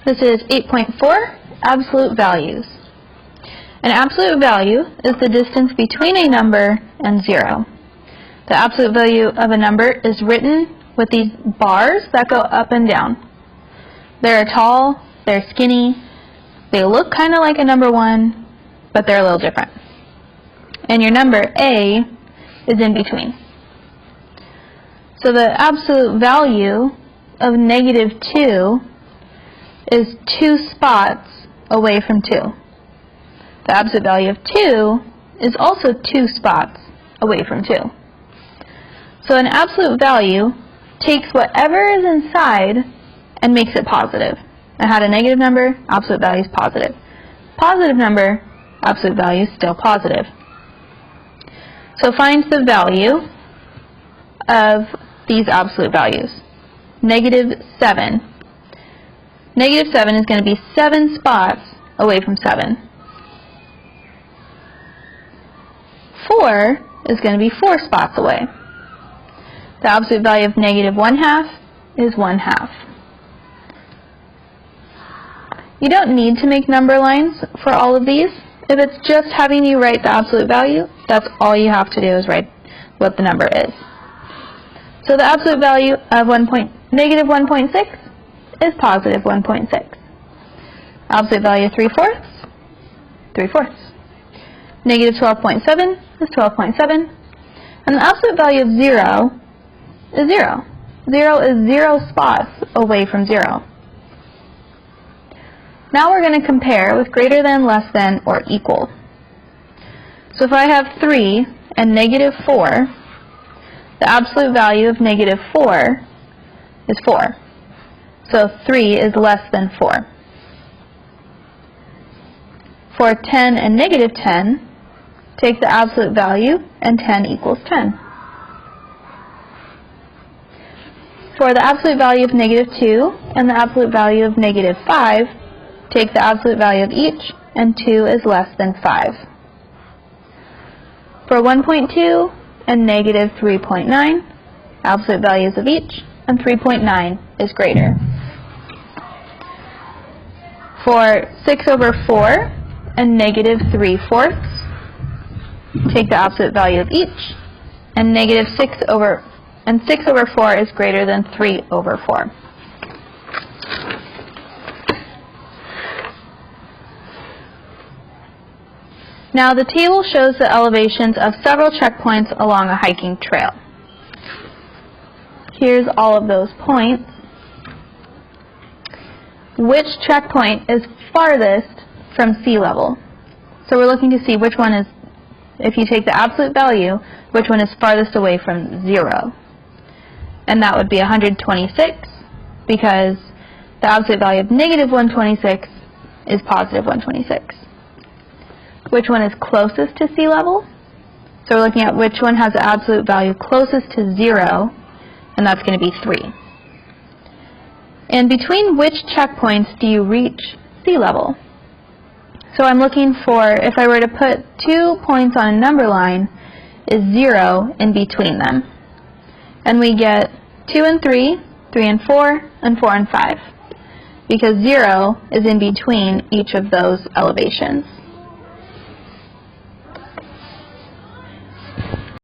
This is 8.4, absolute values. An absolute value is the distance between a number and 0. The absolute value of a number is written with these bars that go up and down. They're tall, they're skinny, they look kind of like a number 1, but they're a little different. And your number A is in between. So the absolute value of -2 is 2 spots away from 2. The absolute value of 2 is also 2 spots away from 2. So an absolute value takes whatever is inside and makes it positive. I had a negative number, absolute value is positive. Positive number, absolute value is still positive. So find the value of these absolute values. -7. -7 is going to be 7 spots away from 7. 4 is going to be 4 spots away. The absolute value of -1/2 is 1/2. You don't need to make number lines for all of these. If it's just having you write the absolute value, that's all you have to do is write what the number is. So the absolute value of -1.6 is positive 1.6. Absolute value of 3/4, 3/4. -12.7 is 12.7. And the absolute value of 0 is 0. 0 is 0 spots away from 0. Now we're going to compare with greater than, less than, or equal. So if I have 3 and -4, the absolute value of -4 is 4. So 3 is less than 4. For 10 and -10, take the absolute value, and 10 equals 10. For the absolute value of -2 and the absolute value of -5, take the absolute value of each, and 2 is less than 5. For 1.2 and -3.9, absolute values of each, and 3.9 is greater. For 6/4 and -3/4, take the absolute value of each, and 6/4 is greater than 3/4. Now the table shows the elevations of several checkpoints along a hiking trail. Here's all of those points. Which checkpoint is farthest from sea level? So we're looking to see which one is, if you take the absolute value, which one is farthest away from 0. And that would be 126, because the absolute value of -126 is positive 126. Which one is closest to sea level? So we're looking at which one has the absolute value closest to 0, and that's going to be 3. And between which checkpoints do you reach sea level? So I'm looking for, if I were to put 2 points on a number line, is 0 in between them. And we get 2 and 3, 3 and 4, and 4 and 5, because 0 is in between each of those elevations.